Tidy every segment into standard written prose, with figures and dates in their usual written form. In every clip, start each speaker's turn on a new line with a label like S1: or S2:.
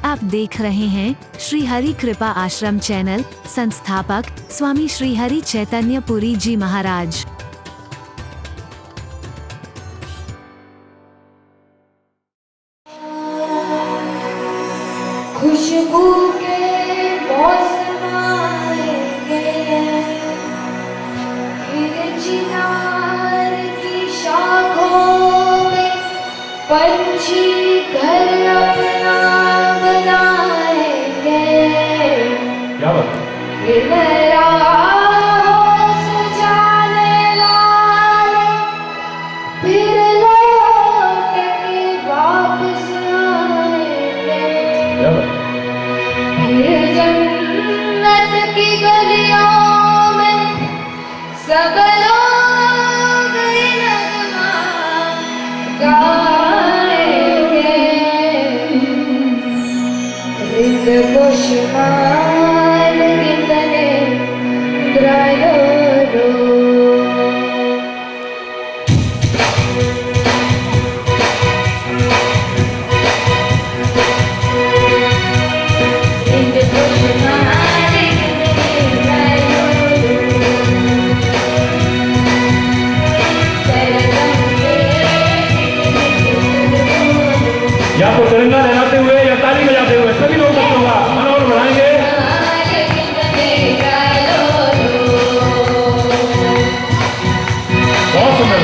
S1: आप देख रहे हैं श्री हरि कृपा आश्रम चैनल। संस्थापक स्वामी श्री हरि चैतन्य पुरी जी महाराज।
S2: खुशबू के मौसम आएंगे, फिर चिनार की शाखों में पंछी घर अपना बनाएंगे। फिर राहों सजाने वाले फिर लौट के वापस आएंगे। फिर जन्नत की गलियों में सब लोग नगमा गाएंगे। रित खुशहाल गिनने मुद्रायो रो।
S3: या तो तिरंगा लहराते हुए या ताली बजाते हुए सभी लोग बच्चों का मनोबल बढ़ाएंगे। बहुत सुंदर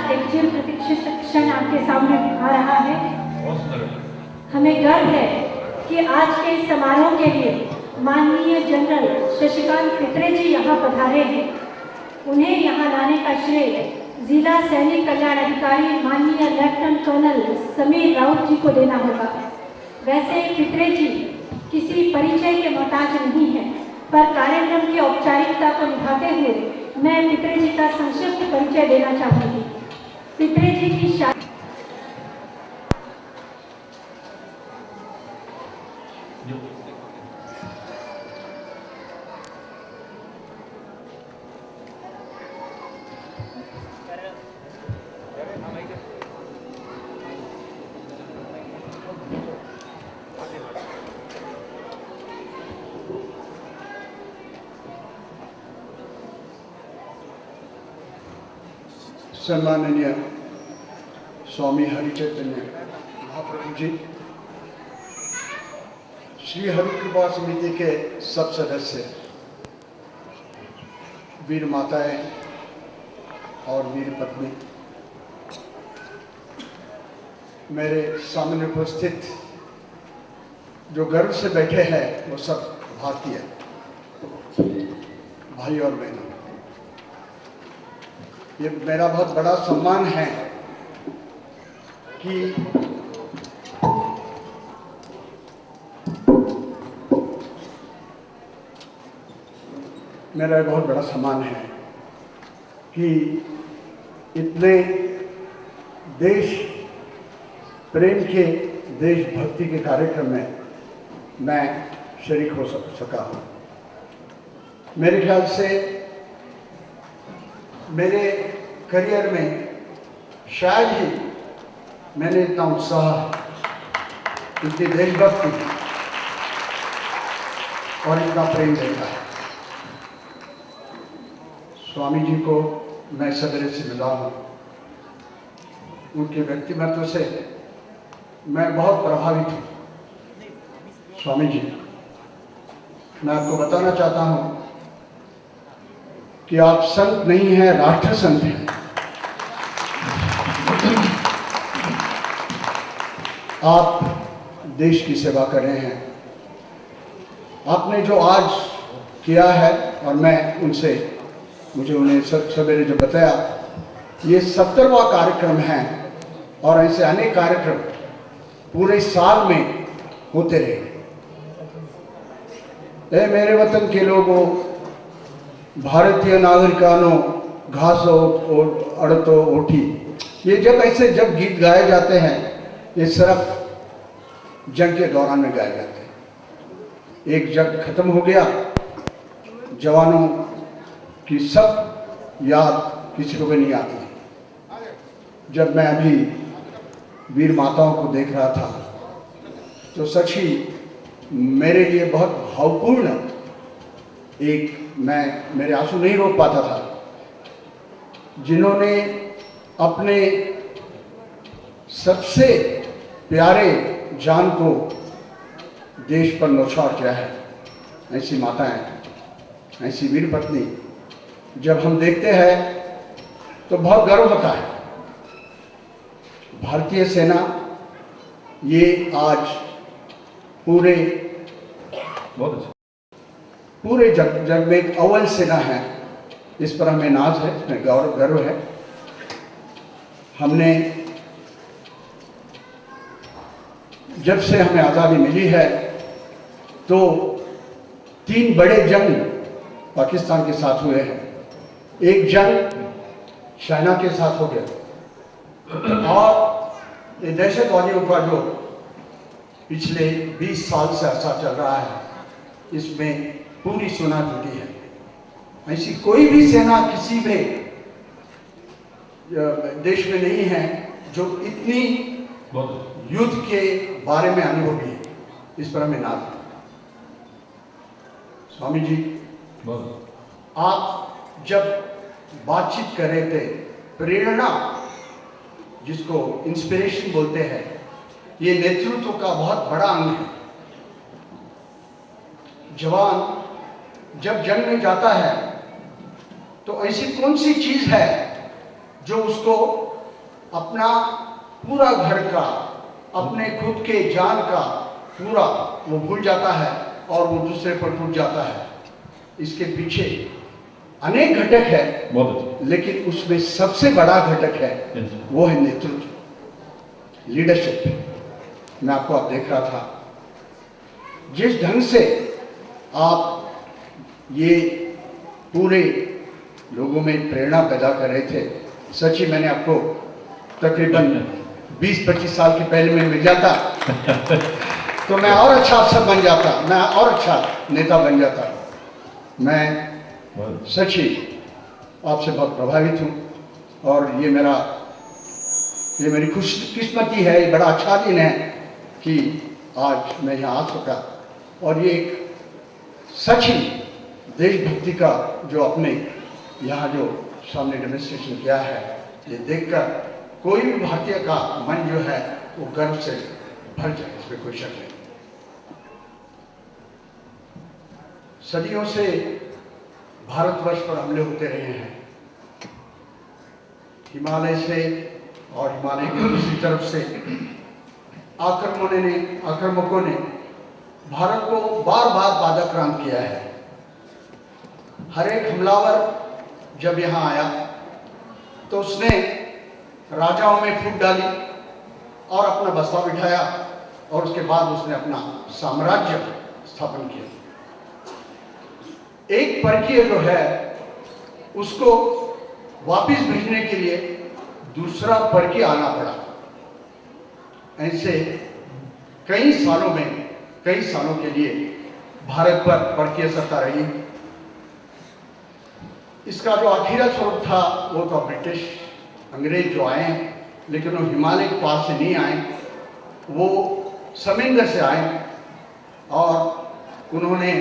S4: एक चिर प्रतीक्षित क्षण आपके सामने आ रहा है।
S3: बहुत सुंदर।
S4: हमें गर्व है कि आज के इस समारोह के लिए माननीय जनरल शशिकांत पित्रे जी यहाँ पधारे हैं। उन्हें यहाँ लाने का श्रेय जिला सैनिक कल्याण अधिकारी माननीय लेफ्टिनेंट कर्नल समीर राउत जी को देना होगा। वैसे पित्रे जी किसी परिचय के मोहताज नहीं है, पर कार्यक्रम की औपचारिकता को निभाते हुए मैं पित्रे जी का संक्षिप्त परिचय देना चाहूँगी। पित्रे जी की शादी
S5: सम्माननीय स्वामी हरि चैतन्य महाप्रभु जी, श्री हरि कृपा समिति के सब सदस्य, वीर माताएं और वीर पत्नी, मेरे सामने उपस्थित जो गर्व से बैठे हैं वो सब भारतीय भाई और बहनों, ये मेरा बहुत बड़ा सम्मान है कि मेरा बहुत बड़ा सम्मान है कि इतने देश प्रेम के, देशभक्ति के कार्यक्रम में मैं शरीक हो सका हूँ। मेरे ख्याल से मेरे करियर में शायद ही मैंने इतना उत्साह, इतनी देशभक्ति और इतना प्रेम देखा है। स्वामी जी को मैं सवेरे से मिला हूँ, उनके व्यक्तित्व से मैं बहुत प्रभावित हूँ। स्वामी जी, मैं आपको बताना चाहता हूँ कि आप संत नहीं हैं, राष्ट्र संत हैं। आप देश की सेवा कर रहे हैं। आपने जो आज किया है, और मैं मुझे उन्हें सवेरे जो बताया, ये 70वां कार्यक्रम है और ऐसे अनेक कार्यक्रम पूरे साल में होते रहे। मेरे वतन के लोगों, भारतीय नागरिकानों, घासो अड़तो ओठी, ये जब गीत गाए जाते हैं, ये सिर्फ जंग के दौरान में गाए जाते हैं। एक जंग खत्म हो गया, जवानों की सब याद किसी को भी नहीं आती। जब मैं अभी वीर माताओं को देख रहा था तो सच ही मेरे लिए बहुत भावपूर्ण मेरे आंसू नहीं रोक पाता था, जिन्होंने अपने सबसे प्यारे जान को देश पर न्यौछावर किया है। ऐसी माताएं, ऐसी वीर पत्नी जब हम देखते हैं तो बहुत गर्व होता है। भारतीय सेना ये आज पूरे जग में एक अव्वल सेना है। इस पर हमें नाज है, इसमें गर्व है। हमने जब से हमें आज़ादी मिली है तो 3 बड़े जंग पाकिस्तान के साथ हुए हैं। एक जंग चाइना के साथ हो गया, और ये दहशतवादियों का जो पिछले 20 साल से अरसा चल रहा है, इसमें पूरी सेना जुटी है। ऐसी कोई भी सेना किसी भी देश में नहीं है जो इतनी युद्ध के बारे में अनुभवी है। इस पर हमें नाज है। स्वामी जी, आप जब बातचीत कर रहे थे, प्रेरणा जिसको इंस्पिरेशन बोलते हैं, ये नेतृत्व का बहुत बड़ा अंग है। जवान जब जंग में जाता है तो ऐसी कौन सी चीज है जो उसको अपना पूरा घर का, अपने खुद के जान का पूरा वो भूल जाता है और वो दूसरे पर टूट जाता है। इसके पीछे अनेक घटक है,
S3: बहुत अच्छा।
S5: लेकिन उसमें सबसे बड़ा घटक है
S3: Yes.
S5: वो है नेतृत्व, लीडरशिप। मैं आपको अब देख रहा था जिस ढंग से आप ये पूरे लोगों में प्रेरणा पैदा कर रहे थे। सच ही मैंने आपको तकरीबन 20-25 साल के पहले में मिल जाता तो मैं और अच्छा अफसर बन जाता, मैं और अच्छा नेता बन जाता। मैं सच ही आपसे बहुत प्रभावित हूँ और ये मेरी खुशकिस्मती है, ये बड़ा अच्छा दिन है कि आज मैं यहाँ आ सका। और ये एक सच ही देशभक्ति का जो अपने यहाँ जो सामने डेमोन्स्ट्रेशन किया है, ये देखकर कोई भी भारतीय का मन जो है वो गर्व से भर जाए, इसमें कोई शक नहीं। सदियों से भारतवर्ष पर हमले होते रहे हैं, हिमालय से और हिमालय की दूसरी तरफ से आक्रमकों ने भारत को बार बार बाधाक्रांत किया है। हर एक हमलावर जब यहाँ आया तो उसने राजाओं में फूट डाली और अपना बस्ता बिठाया और उसके बाद उसने अपना साम्राज्य स्थापन किया। एक परकीय जो है उसको वापिस भेजने के लिए दूसरा परकीय आना पड़ा। ऐसे कई सालों के लिए भारत पर परकीय सत्ता रही। इसका जो आखिरी स्वरूप था वो तो ब्रिटिश अंग्रेज जो आए, लेकिन वो हिमालय के पास से नहीं आए, वो समुद्र से आए और उन्होंने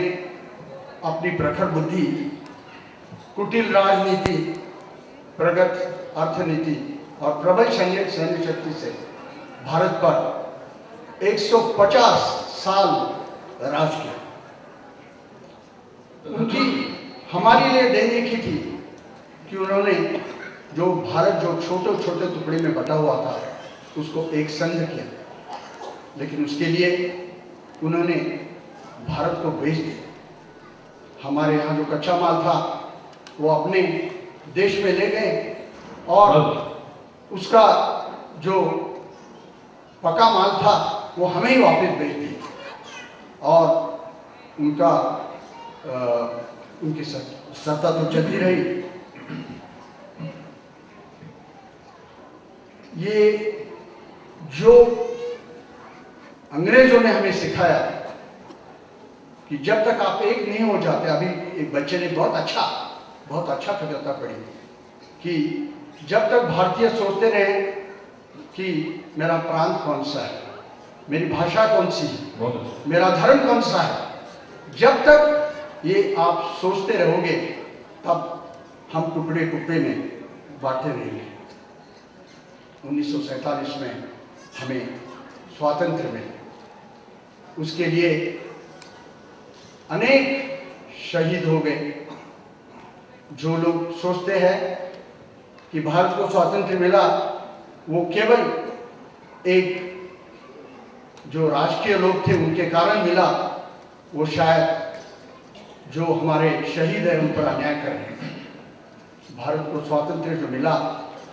S5: अपनी प्रखर बुद्धि, कुटिल राजनीति, प्रगत अर्थनीति और प्रबल सैन्य शक्ति से भारत पर 150 साल राज किया। उनकी हमारे लिए देन एक ही थी कि उन्होंने जो भारत जो छोटे छोटे टुकड़े में बटा हुआ था उसको एक संघ किया, लेकिन उसके लिए उन्होंने भारत को बेच दिया। हमारे यहाँ जो कच्चा माल था वो अपने देश में ले गए और उसका जो पका माल था वो हमें ही वापस बेच दिया और उनकी सत्ता तो चलती रही। ये जो अंग्रेजों ने हमें सिखाया कि जब तक आप एक नहीं हो जाते, अभी एक बच्चे ने बहुत अच्छा कविता पढ़ी कि जब तक भारतीय सोचते रहे कि मेरा प्रांत कौन सा है, मेरी भाषा कौन सी है, मेरा धर्म कौन सा है, जब तक ये आप सोचते रहोगे तब हम टुकड़े टुकड़े में बांटे रहेंगे। 1947 में हमें स्वातंत्र्य मिला, उसके लिए अनेक शहीद हो गए। जो लोग सोचते हैं कि भारत को स्वातंत्र्य मिला वो केवल एक जो राजकीय लोग थे उनके कारण मिला, वो शायद जो हमारे शहीद हैं उन पर अन्याय कर रहे हैं। भारत को स्वातंत्र्य जो मिला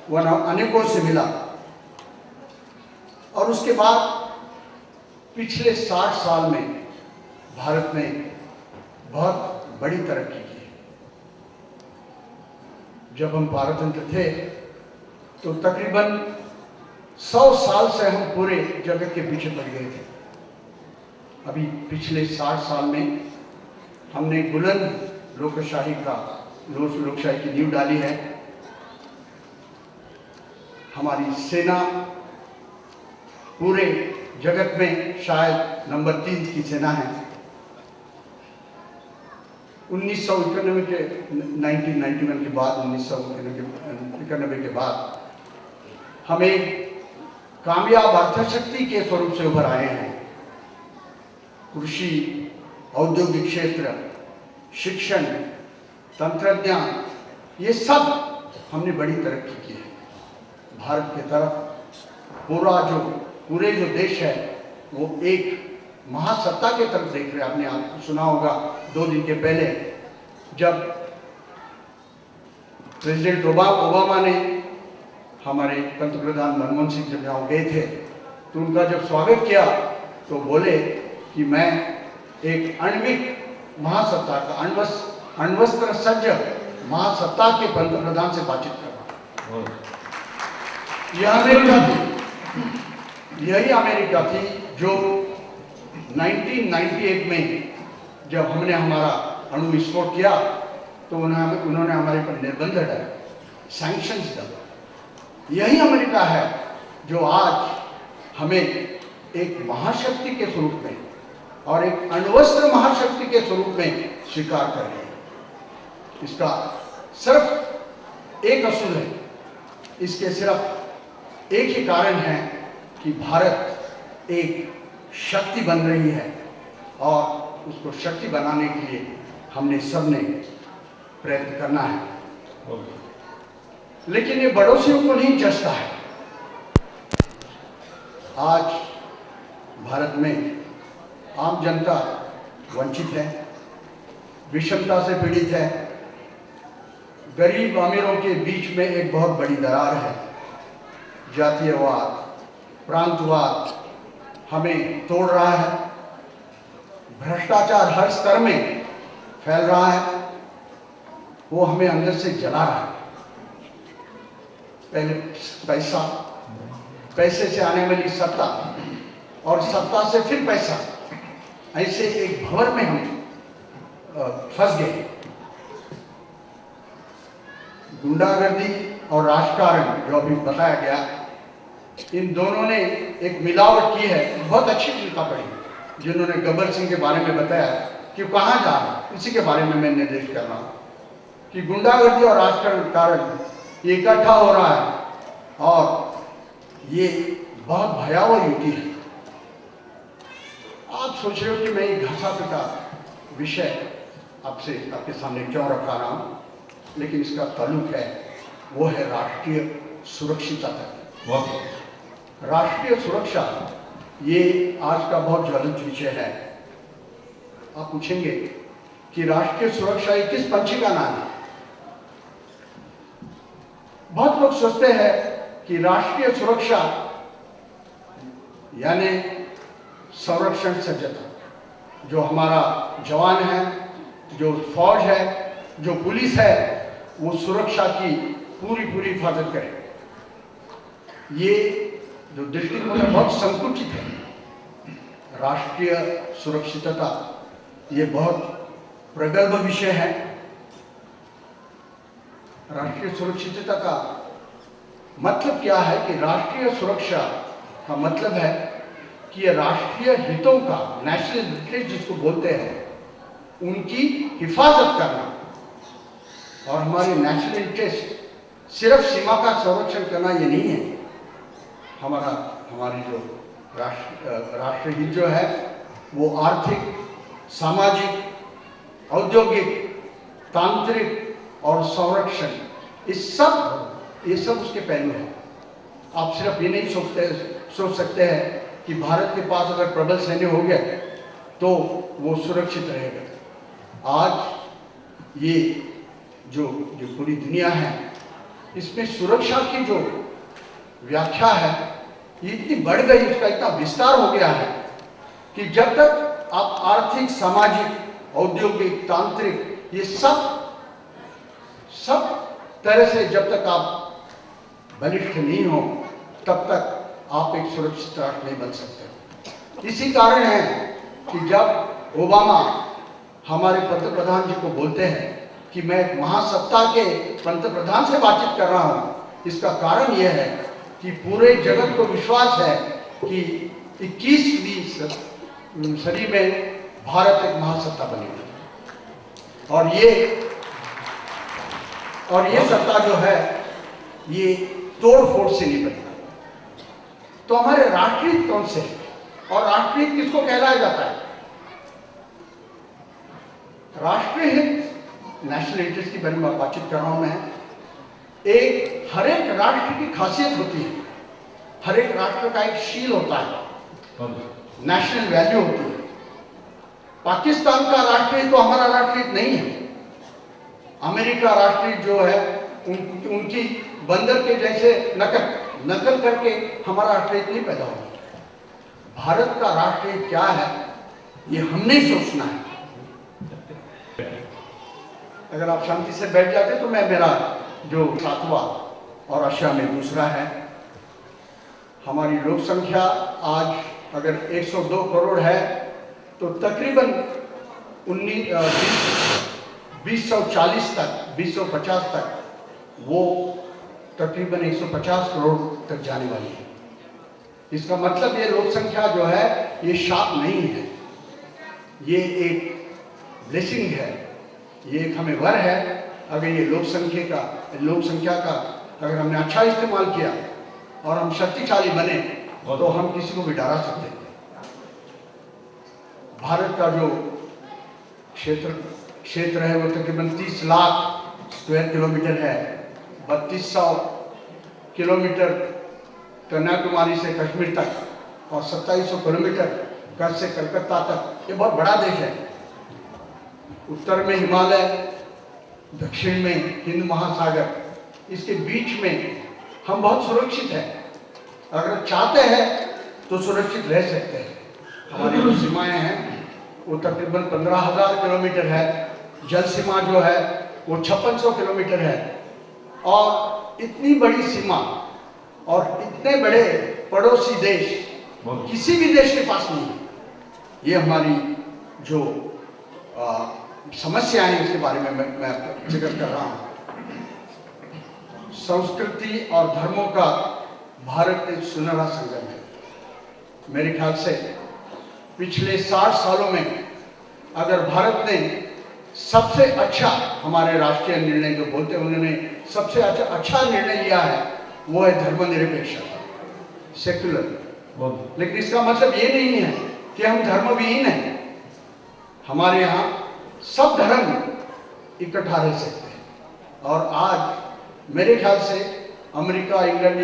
S5: वह अनेकों से मिला और उसके बाद पिछले 60 साल में भारत ने बहुत बड़ी तरक्की की। जब हम पारतंत्र थे तो तकरीबन 100 साल से हम पूरे जगत के पीछे पड़ गए थे। अभी पिछले 60 साल में हमने बुलंद लोकशाही की नींव डाली है। हमारी सेना पूरे जगत में शायद नंबर 3 की सेना है। 1991 के 1991 के बाद 1991 के बाद हमें कामयाब अर्थशक्ति के स्वरूप से उभर आए हैं। कृषि, औद्योगिक क्षेत्र, शिक्षण, तंत्रज्ञान, ये सब हमने बड़ी तरक्की की है। भारत की तरफ पूरे जो देश है वो एक महासत्ता के तरफ देख रहे हैं। आपने आपको सुना होगा 2 दिन के पहले जब प्रेसिडेंट ओबामा ने हमारे पंतप्रधान मनमोहन सिंह जब यहाँ गए थे तो उनका जब स्वागत किया तो बोले कि मैं एक आणविक महासत्ता का अण्वस्त्र सज्ज महासत्ता के पंतप्रधान से बातचीत कर रहा हूं। यह अमेरिका थी, यही अमेरिका थी जो 1998 में जब हमने हमारा अणु विस्फोट किया तो उन्होंने हमारे पर निर्बंध डाले, सैंक्शंस डाले। यही अमेरिका है जो आज हमें एक महाशक्ति के स्वरूप में और एक अण्वस्त्र महाशक्ति के स्वरूप में स्वीकार कर रही है। इसका सिर्फ एक असूल है, इसके सिर्फ एक ही कारण है कि भारत एक शक्ति बन रही है और उसको शक्ति बनाने के लिए हमने सबने प्रयत्न करना है। लेकिन ये पड़ोसियों को नहीं जचता है। आज भारत में आम जनता वंचित है, विषमता से पीड़ित है, गरीब अमीरों के बीच में एक बहुत बड़ी दरार है। जातीयवाद, प्रांतवाद हमें तोड़ रहा है, भ्रष्टाचार हर स्तर में फैल रहा है, वो हमें अंदर से जला रहा है। पहले पैसे से आने वाली सत्ता और सत्ता से फिर पैसा, ऐसे एक भंवर में हम फंस गए। गुंडागर्दी और राजकारण जो अभी बताया गया, इन दोनों ने एक मिलावट की है। बहुत अच्छी चिंता पड़ी जिन्होंने गब्बर सिंह के बारे में बताया कि कहाँ जा रहा है, इसी के बारे में मैं निर्देश कर रहा हूँ कि गुंडागर्दी और राजकारण ये इकट्ठा हो रहा है और ये बहुत भयावह युति है। आप सोच रहे हो कि मैं ये घसा पिटा विषय आपके सामने क्यों रखा रहा हूँ, लेकिन इसका ताल्लुक है वो है राष्ट्रीय सुरक्षिता तक। राष्ट्रीय सुरक्षा ये आज का बहुत ज्वलंत विषय है। आप पूछेंगे कि राष्ट्रीय सुरक्षा ये किस पंछी का नाम है? बहुत लोग सोचते हैं कि राष्ट्रीय सुरक्षा यानी संरक्षण सज्जता, जो हमारा जवान है, जो फौज है, जो पुलिस है, वो सुरक्षा की पूरी हिफाजत करे। ये जो दृष्टिकोण है बहुत संकुचित है। राष्ट्रीय सुरक्षितता ये बहुत प्रगल्भ विषय है। राष्ट्रीय सुरक्षितता का मतलब क्या है कि राष्ट्रीय सुरक्षा का मतलब है कि ये राष्ट्रीय हितों का, नेशनल इंटरेस्ट जिसको बोलते हैं, उनकी हिफाजत करना। और हमारी नेशनल इंटरेस्ट सिर्फ सीमा का संरक्षण करना ये नहीं है। हमारी जो राष्ट्रीय हित जो है वो आर्थिक, सामाजिक, औद्योगिक, तांत्रिक और संरक्षण, ये सब उसके पहलू हैं। आप सिर्फ ये नहीं सोच सकते हैं कि भारत के पास अगर प्रबल सैन्य हो गया तो वो सुरक्षित रहेगा। आज ये जो पूरी दुनिया है, इसमें सुरक्षा की जो व्याख्या है ये इतनी बढ़ गई, उसका इतना विस्तार हो गया है कि जब तक आप आर्थिक, सामाजिक, औद्योगिक, तांत्रिक, ये सब तरह से जब तक आप बलिष्ठ नहीं हो, तब तक आप एक सुरक्षित राष्ट्र नहीं बन सकते। इसी कारण है कि जब ओबामा हमारे पंतप्रधान जी को बोलते हैं कि मैं एक महासत्ता के पंतप्रधान से बातचीत कर रहा हूं, इसका कारण यह है कि पूरे जगत को विश्वास है कि 21वीं सदी में भारत एक महासत्ता बनेगा। और ये सत्ता जो है ये तोड़ फोड़ से नहीं बनेगा। तो हमारे राष्ट्रीय हित कौन से है और राष्ट्रीय हित किसको कहलाया जाता है? राष्ट्रीय हित, नेशनल इंटरेस्ट की बारे में बातचीत कर रहा हूं मैं, एक हर एक राष्ट्र की खासियत होती है, हर एक राष्ट्र का एक शील होता है, नेशनल वैल्यू होती है। पाकिस्तान का राष्ट्रहित तो हमारा राष्ट्रहित नहीं है। अमेरिका राष्ट्रहित जो है उनकी बंदर के जैसे नकल करके हमारा राष्ट्रहित नहीं पैदा होगा। भारत का राष्ट्रहित क्या है ये हमने ही सोचना है। अगर आप शांति से बैठ जाते तो मेरा जो 7वां और एशिया में दूसरा है। हमारी लोक संख्या आज अगर 102 करोड़ है तो तकरीबन 2040 तक 2050 तक वो तकरीबन 150 करोड़ तक जाने वाली है। इसका मतलब ये लोक संख्या जो है ये शाप नहीं है, ये एक ब्लेसिंग है, ये एक हमें वर है। अगर ये लोक संख्या का अगर हमने अच्छा इस्तेमाल किया और हम शक्तिशाली बने तो हम किसी को भी डरा सकते हैं। भारत का जो क्षेत्र है वो तकरीबन 30 लाख स्क्वायर किलोमीटर है। 3200 किलोमीटर कन्याकुमारी से कश्मीर तक और 2700 किलोमीटर कच्छ से कलकत्ता तक, ये बहुत बड़ा देश है। उत्तर में हिमालय, दक्षिण में हिंद महासागर, इसके बीच में हम बहुत सुरक्षित हैं। अगर चाहते हैं तो सुरक्षित रह सकते हैं। हमारी जो सीमाएं हैं वो तकरीबन 15,000 किलोमीटर है। जल सीमा जो है वो 5600 किलोमीटर है। और इतनी बड़ी सीमा और इतने बड़े पड़ोसी देश किसी भी देश के पास नहीं है। ये हमारी जो समस्या है इसके बारे में मैं जिक्र कर रहा हूँ। संस्कृति और धर्मों का भारत एक सुनहरा संगम है। मेरे ख्याल से पिछले 60 सालों में अगर भारत ने सबसे अच्छा, हमारे राष्ट्रीय निर्णय जो बोलते हैं उन्होंने सबसे अच्छा निर्णय लिया है वो है धर्मनिरपेक्षता, सेक्युलर। लेकिन इसका मतलब ये नहीं है कि हम धर्मविहीन हैं। हमारे यहाँ सब धर्म इकट्ठा रह सकते हैं। और आज मेरे ख्याल से अमेरिका, इंग्लैंड,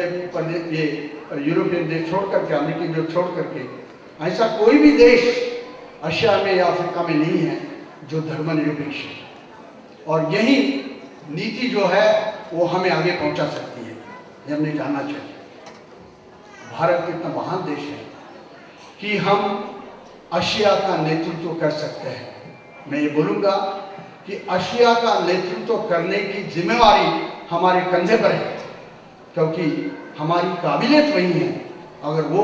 S5: ये यूरोपियन देश छोड़ करके, अमेरिकी जो छोड़ करके, ऐसा कोई भी देश एशिया में या अफ्रीका में नहीं है जो धर्मनिरपेक्ष है। और यही नीति जो है वो हमें आगे पहुंचा सकती है, ये हमने जानना चाहिए। भारत इतना महान देश है कि हम एशिया का नेतृत्व कर सकते हैं। मैं ये बोलूँगा कि एशिया का नेतृत्व करने की जिम्मेवारी हमारे कंधे पर है, क्योंकि हमारी काबिलियत वही है। अगर वो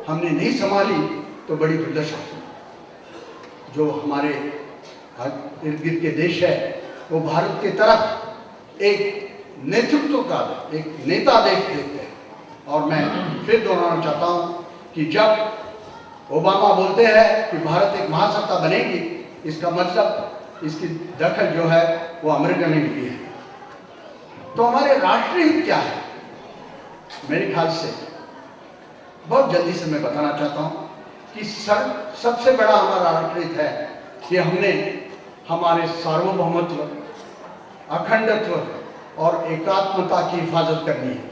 S5: हमने नहीं संभाली तो बड़ी दुर्दशा है। जो हमारे इर्द गिर्द के देश है वो भारत की तरफ एक नेतृत्व का एक नेता देखते हैं। और मैं फिर दोहराना चाहता हूँ कि जब ओबामा बोलते हैं कि भारत एक महासत्ता बनेगी, इसका मतलब इसकी दखल जो है वो अमेरिका ने ली है। तो हमारे राष्ट्रीय हित क्या है? मेरे ख्याल से बहुत जल्दी से मैं बताना चाहता हूँ कि सबसे बड़ा हमारा राष्ट्रीय हित है कि हमने हमारे सार्वभौमत्व, अखंडत्व और एकात्मता की हिफाजत करनी है।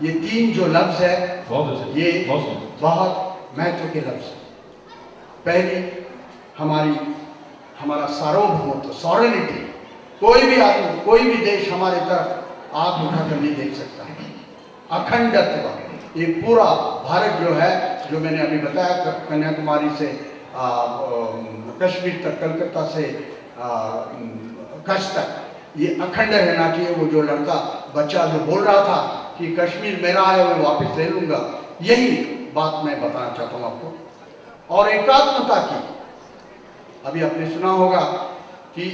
S5: ये तीन जो लफ्ज है ये बहुत महत्व के लफ्ज है। पहली हमारा सार्वभौमत्व, सॉवरेनिटी। कोई भी आदमी, कोई भी देश हमारे तरफ आंख उठाकर नहीं देख सकता है। अखंडत्व, ये पूरा भारत जो है, जो मैंने अभी बताया, कन्याकुमारी से कश्मीर तक, कलकत्ता से कच्छ तक, ये अखंड रहना चाहिए। वो जो लड़का बच्चा जो बोल रहा था कि कश्मीर मेरा है मैं वापस ले लूंगा, यही बात मैं बताना चाहता हूँ आपको। और एकात्मता की, अभी आपने सुना होगा कि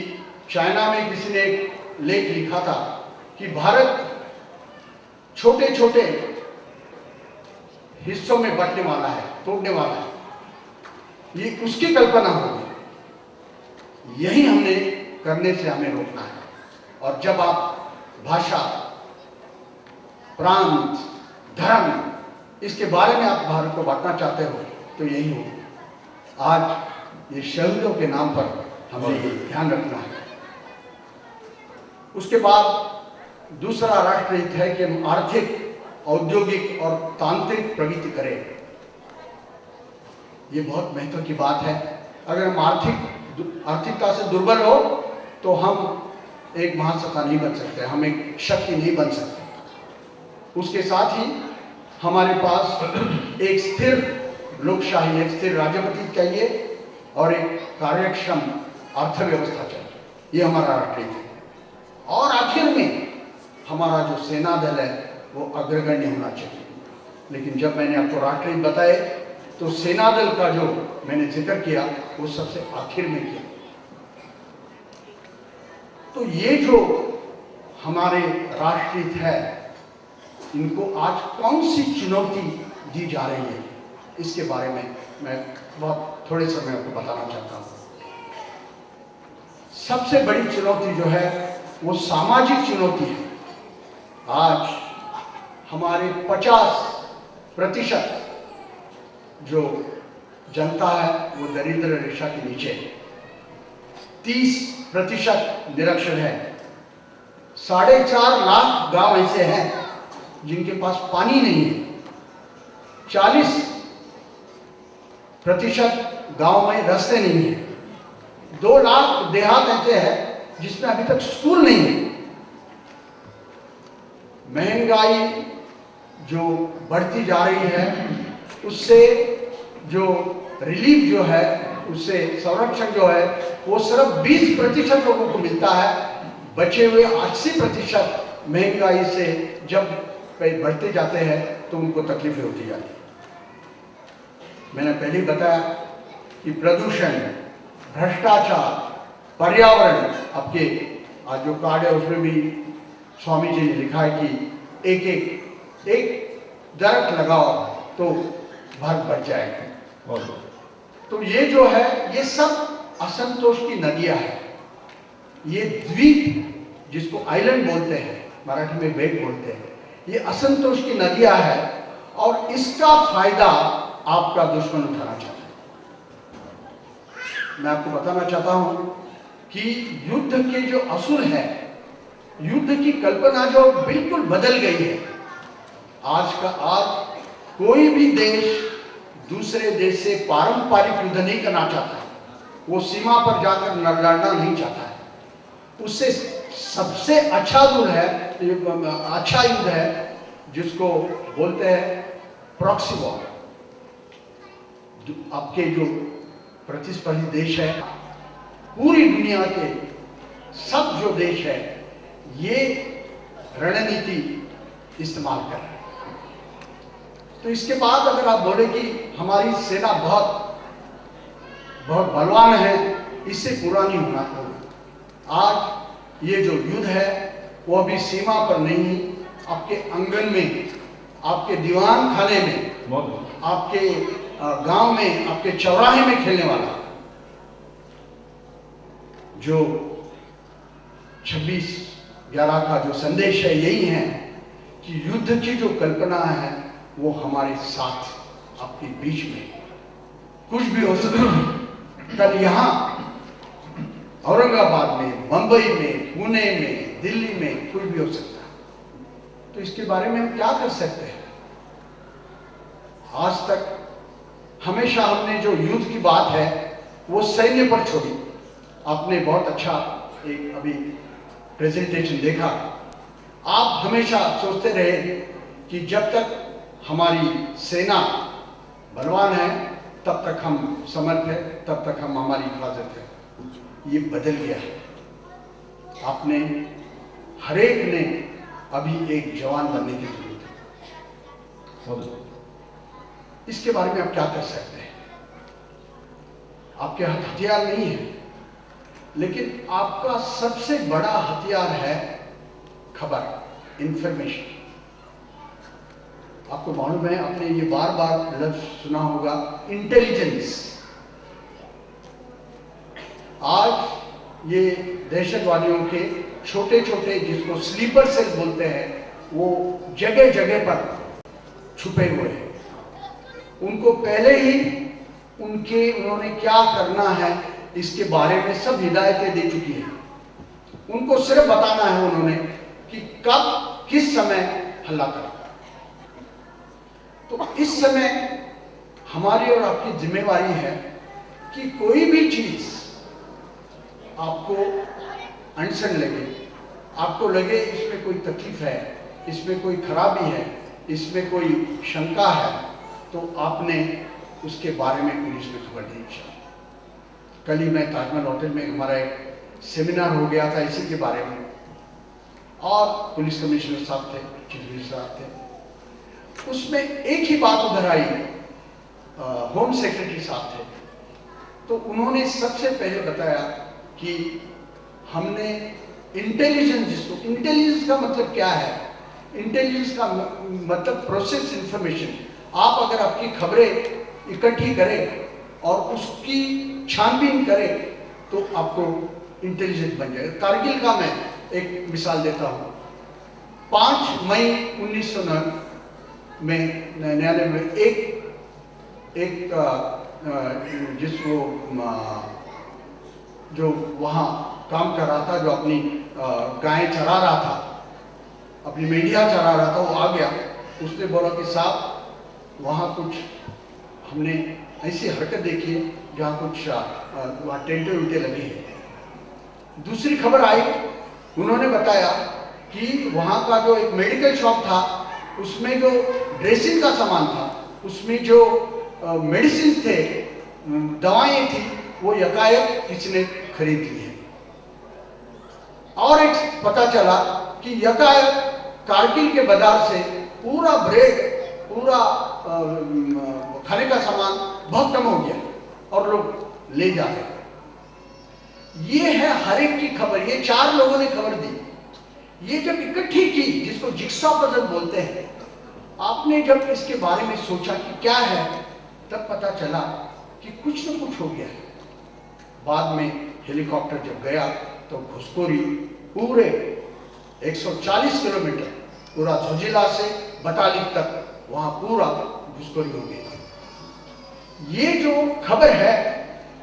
S5: चाइना में किसी ने एक लेख लिखा था कि भारत छोटे छोटे हिस्सों में बंटने वाला है, तोड़ने वाला है। ये उसकी कल्पना होगी। यही हमने करने से हमें रोकना है। और जब आप भाषा, प्रांत, धर्म, इसके बारे में आप भारत को बांटना चाहते हो तो यही हो। आज ये शहीदों के नाम पर हमें ये ध्यान रखना है। उसके बाद दूसरा राष्ट्रहित है कि हम आर्थिक, औद्योगिक और तांत्रिक प्रगति करें। ये बहुत महत्व की बात है। अगर हम आर्थिकता से दुर्बल हो तो हम एक महासत्ता नहीं बन सकते, हम एक शक्ति नहीं बन सकते। उसके साथ ही हमारे पास एक स्थिर लोकशाही, एक स्थिर राजनीति चाहिए और एक कार्यक्षम अर्थव्यवस्था चाहिए। ये हमारा राष्ट्रीय है। और आखिर में हमारा जो सेना दल है वो अग्रगण्य होना चाहिए। लेकिन जब मैंने आपको राष्ट्रीय बताए तो सेना दल का जो मैंने जिक्र किया वो सबसे आखिर में किया। तो ये जो हमारे राष्ट्रहित है, इनको आज कौन सी चुनौती दी जा रही है, इसके बारे में मैं बहुत थोड़े समय आपको बताना चाहता हूँ। सबसे बड़ी चुनौती जो है वो सामाजिक चुनौती है। आज हमारे 50% जो जनता है वो दरिद्र रेखा के नीचे है, 30% निरक्षर है, 4.5 लाख गांव ऐसे हैं जिनके पास पानी नहीं है, 40% गांव में रास्ते नहीं है, 2 लाख देहात ऐसे हैं जिसमें अभी तक स्कूल नहीं है। महंगाई जो बढ़ती जा रही है उससे जो रिलीफ जो है, उससे संरक्षण जो है वो सिर्फ 20% लोगों को मिलता है। बचे हुए 80% महंगाई से जब बढ़ते जाते हैं तो उनको तकलीफें होती जाती हैं। मैंने पहले ही बताया कि प्रदूषण, भ्रष्टाचार, पर्यावरण, आपके आज जो कार्ड है उसमें भी स्वामी जी ने लिखा है कि एक दरख्त लगाओ तो भारत बढ़ जाएगा। तो ये जो है ये सब असंतोष की नदियां हैं। ये द्वीप जिसको आइलैंड बोलते हैं, मराठी में बेट बोलते हैं, ये असंतोष की नदियां हैं और इसका फायदा आपका दुश्मन उठाना चाहता है। मैं आपको बताना चाहता हूं कि युद्ध के जो असुर है, युद्ध की कल्पना जो बिल्कुल बदल गई है। आज कोई भी देश दूसरे देश से पारंपरिक युद्ध नहीं करना चाहता है, वो सीमा पर जाकर लड़ना नहीं चाहता है। उससे सबसे अच्छा युद्ध है जिसको बोलते हैं प्रॉक्सी वॉर। आपके जो प्रतिस्पर्धी देश है, पूरी दुनिया के सब जो देश है ये रणनीति इस्तेमाल कर रहे हैं। तो इसके बाद अगर आप बोले कि हमारी सेना बहुत बलवान है, इससे पूरा नहीं होना होगा। आज ये जो युद्ध है वो अभी सीमा पर नहीं, आपके आंगन में, आपके दीवान खाने में, आपके गांव में, आपके चौराहे में खेलने वाला। जो 26/11 का जो संदेश है यही है कि युद्ध की जो कल्पना है वो हमारे साथ आपके बीच में कुछ भी हो सकता है। कल यहाँ औरंगाबाद में, मुंबई में, पुणे में, दिल्ली में कुछ भी हो सकता है। तो इसके बारे में हम क्या कर सकते हैं? आज तक हमेशा हमने जो युद्ध की बात है वो सैन्य पर छोड़ी। आपने बहुत अच्छा एक अभी प्रेजेंटेशन देखा। आप हमेशा सोचते रहे कि जब तक हमारी सेना बलवान है तब तक हम समर्थ है, तब तक हम हमारी हिफाजत है। ये बदल गया है। आपने हर एक ने अभी एक जवान बनने की जरूरत है। इसके बारे में आप क्या कर सकते हैं? आपके हाथ हथियार नहीं है, लेकिन आपका सबसे बड़ा हथियार है खबर, इंफॉर्मेशन। आपको मालूम है, आपने ये बार बार लफ्ज सुना होगा, इंटेलिजेंस। आज ये दहशतवादियों के छोटे छोटे, जिसको स्लीपर सेल बोलते हैं, वो जगह जगह पर छुपे हुए हैं। उनको पहले ही उन्होंने क्या करना है इसके बारे में सब हिदायतें दे चुकी हैं। उनको सिर्फ बताना है उन्होंने कि कब किस समय हल्ला करेगा। तो इस समय हमारी और आपकी जिम्मेवारी है कि कोई भी चीज आपको अनसन लगे, आपको लगे इसमें कोई तकलीफ है, इसमें कोई खराबी है, इसमें कोई शंका है, तो आपने उसके बारे में पुलिस में खबर देनी चाहिए। कल ही मैं ताजमहल होटल में हमारा एक सेमिनार हो गया था इसी के बारे में, और पुलिस कमिश्नर साहब थे, चीफ मिनिस्टर साहब थे। उसमें एक ही बात उधर आई, होम सेक्रेटरी साहब थे, तो उन्होंने सबसे पहले बताया कि हमने इंटेलिजेंस, जिसको इंटेलिजेंस का मतलब क्या है, इंटेलिजेंस का मतलब प्रोसेस इंफॉर्मेशन। आप अगर आपकी खबरें इकट्ठी करें और उसकी छानबीन करें तो आपको इंटेलिजेंट बन जाएगा। कारगिल का मैं एक मिसाल देता हूँ। 5 मई 1999 में एक जिसको जो वहाँ काम कर रहा था, जो अपनी गायें चरा रहा था, अपनी मेंढियाँ चरा रहा था, वो आ गया। उसने बोला कि साहब वहाँ कुछ हमने ऐसी हरकत देखी है जहाँ कुछ वहाँ टेंटे उल्टे लगे हैं। दूसरी खबर आई, उन्होंने बताया कि वहाँ का जो एक मेडिकल शॉप था, उसमें जो ड्रेसिंग का सामान था, उसमें जो मेडिसिन थे, दवाएं थी, वो यकायक किसी खरीद ली है। और एक पता चला कि यकायक कारगिल के बाजार से पूरा ब्रेड, पूरा खाने का सामान बहुत कम हो गया और लोग ले जा रहे। ये है हर एक की खबर। ये 4 लोगों ने खबर दी। ये जब इकट्ठी की, जिसको जिक्सॉ पजल बोलते हैं, आपने जब इसके बारे में सोचा कि क्या है, तब पता चला कि कुछ न कुछ हो गया है। बाद में हेलीकॉप्टर जब गया तो घुसखोरी पूरे 140 किलोमीटर, पूरा झुजिला से बटालिक तक वहां पूरा घुसखोरी हो गई। ये जो खबर है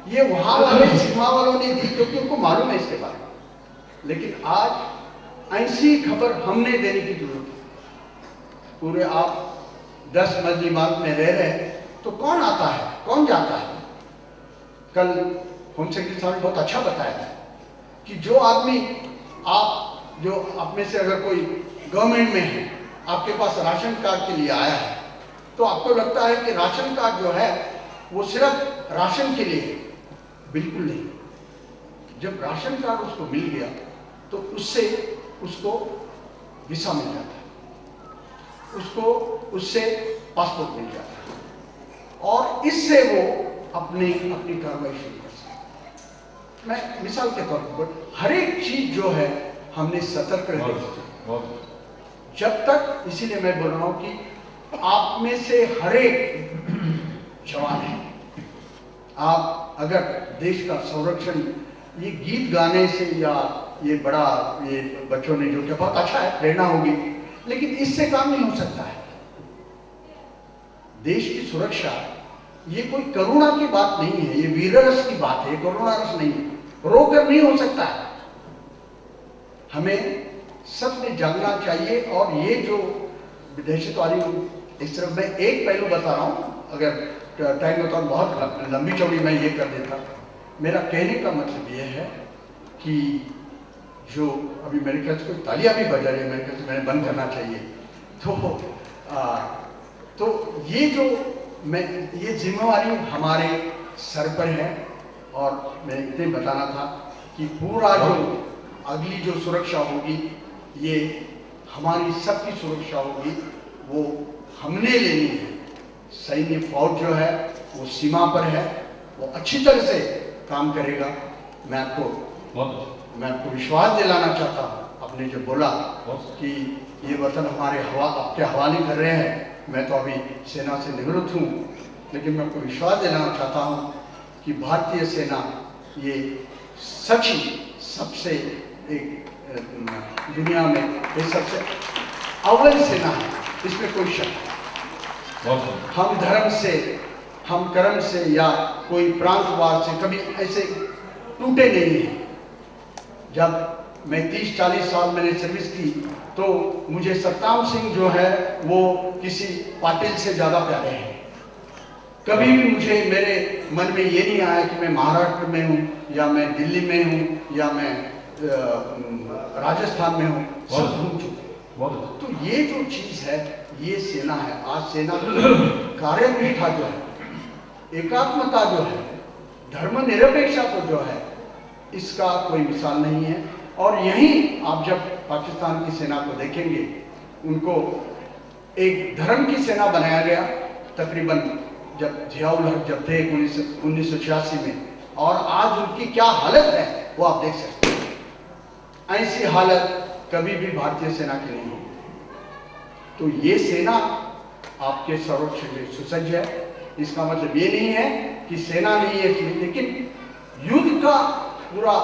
S5: ये वहां वाले सीमा वालों ने दी क्योंकि उनको मालूम है इसके बारे में। लेकिन आज ऐसी खबर हमने देने की जरूरत है। पूरे आप 10 मंजिल इमारत में रह रहे हैं तो कौन आता है, कौन जाता है? कल होम सेक्रेटरी साहब ने बहुत अच्छा बताया कि जो आदमी, आप में से अगर कोई गवर्नमेंट में है, आपके पास राशन कार्ड के लिए आया है, तो आपको लगता है कि राशन कार्ड जो है वो सिर्फ राशन के लिए है। बिल्कुल नहीं। जब राशन कार्ड उसको मिल गया तो उसको वीसा मिल जाता है, उससे पासपोर्ट मिल जाता है, और इससे वो अपनी कार्रवाई शुरू कर सकता है। मैं मिसाल के तौर पर हर एक चीज जो है हमने सतर्क रहना, जब तक, इसीलिए मैं बोल रहा हूं कि आप में से हर एक जवान है। आप अगर देश का संरक्षण ये गीत गाने से या ये बच्चों ने जो किया बहुत अच्छा है, प्रेरणा होगी, लेकिन इससे काम नहीं हो सकता है। देश की सुरक्षा ये कोई करुणा की बात नहीं है, ये वीररस की बात है, करुणा रस नहीं है, रोकर नहीं हो सकता है। हमें सबने जागना चाहिए। और ये जो दहशतवादी, इस तरफ मैं एक पहलू बता रहा हूं, अगर टाइम होता बहुत लंबी चौड़ी मैं ये कर देता। मेरा कहने का मतलब ये है कि जो अभी मेरे ख्याल से कोई तालियां भी बजा रही है, मेरे ख्याल से मैंने बंद करना चाहिए। तो ये जिम्मेवारी हमारे सर पर है। और मैं इतने बताना था कि पूरा जो अगली जो सुरक्षा होगी, ये हमारी सबकी सुरक्षा होगी, वो हमने लेनी है। सैन्य फौज जो है वो सीमा पर है, वो अच्छी तरह से काम करेगा। मैं आपको विश्वास दिलाना चाहता हूँ। आपने जो बोला कि ये वतन हमारे आपके हवाले कर रहे हैं, मैं तो अभी सेना से निवृत्त हूँ, लेकिन मैं आपको विश्वास दिलाना चाहता हूँ कि भारतीय सेना ये सच्ची सबसे एक दुनिया में ये सबसे अव्वल सेना है, इसमें कोई शक नहीं। हम धर्म से, हम कर्म से या कोई प्रांतवाद से कभी ऐसे टूटे नहीं हैं। जब मैं 30-40 साल मैंने सर्विस की, तो मुझे सतनाम सिंह जो है वो किसी पाटिल से ज़्यादा प्यारे हैं। कभी भी मुझे मेरे मन में ये नहीं आया कि मैं महाराष्ट्र में हूँ या मैं दिल्ली में हूँ या मैं राजस्थान में हूँ, सब घूम चुके। तो ये जो चीज़ है ये सेना है। आज सेना की कार्यनिष्ठा जो है, एकात्मता जो है, धर्मनिरपेक्षता को जो है, इसका कोई मिसाल नहीं है। और यहीं आप जब पाकिस्तान की सेना को देखेंगे, उनको एक धर्म की सेना बनाया गया तकरीबन जब जियाउल हक जब थे 1986 में, और आज उनकी क्या हालत है वो आप देख सकते हैं। ऐसी हालत कभी भी भारतीय सेना की नहीं होगी। तो ये सेना आपके सर्वोच्च सुसज्ज है। इसका मतलब ये नहीं है कि सेना नहीं है, लेकिन युद्ध का पूरा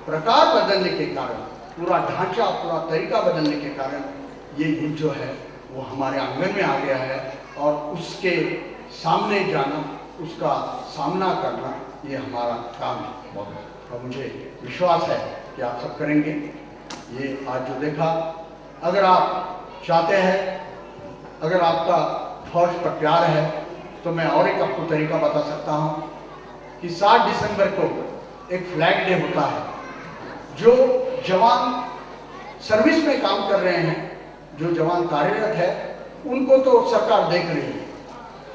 S5: प्रकार बदलने के कारण, पूरा ढांचा, पूरा तरीका बदलने के कारण ये युद्ध जो है वो हमारे आंगन में आ गया है, और उसके सामने जाना, उसका सामना करना, ये हमारा काम है। और मुझे विश्वास है कि आप सब करेंगे। ये आज जो देखा, अगर आप चाहते हैं, अगर आपका फौज पर प्यार है, तो मैं और एक आपको तरीका बता सकता हूँ कि 7 दिसंबर को एक फ्लैग डे होता है। जो जवान सर्विस में काम कर रहे हैं, जो जवान कार्यरत है, उनको तो सरकार देख रही है,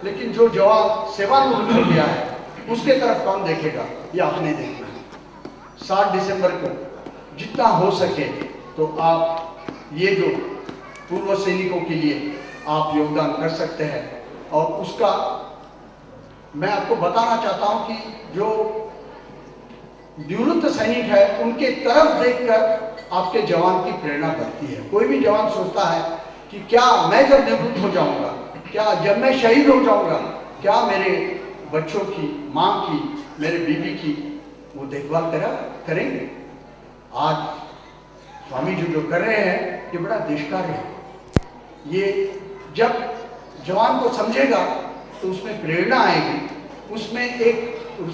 S5: लेकिन जो जवान सेवानिवृत्त हो गया है उसके तरफ कौन देखेगा? ये आपने देखना है। 7 दिसंबर को जितना हो सके तो आप ये जो पूर्व सैनिकों के लिए आप योगदान कर सकते हैं। और उसका मैं आपको बताना चाहता हूं कि जो निवृत्त सैनिक है, उनके तरफ देखकर आपके जवान की प्रेरणा बढ़ती है। कोई भी जवान सोचता है कि क्या मैं जब निवृत्त हो जाऊंगा, क्या जब मैं शहीद हो जाऊंगा, क्या मेरे बच्चों की, माँ की, मेरे बीवी की वो देखभाल करेंगे? आज स्वामी जी जो कर रहे हैं ये बड़ा देश कार्य है। ये जब जवान को समझेगा तो उसमें प्रेरणा आएगी, उसमें एक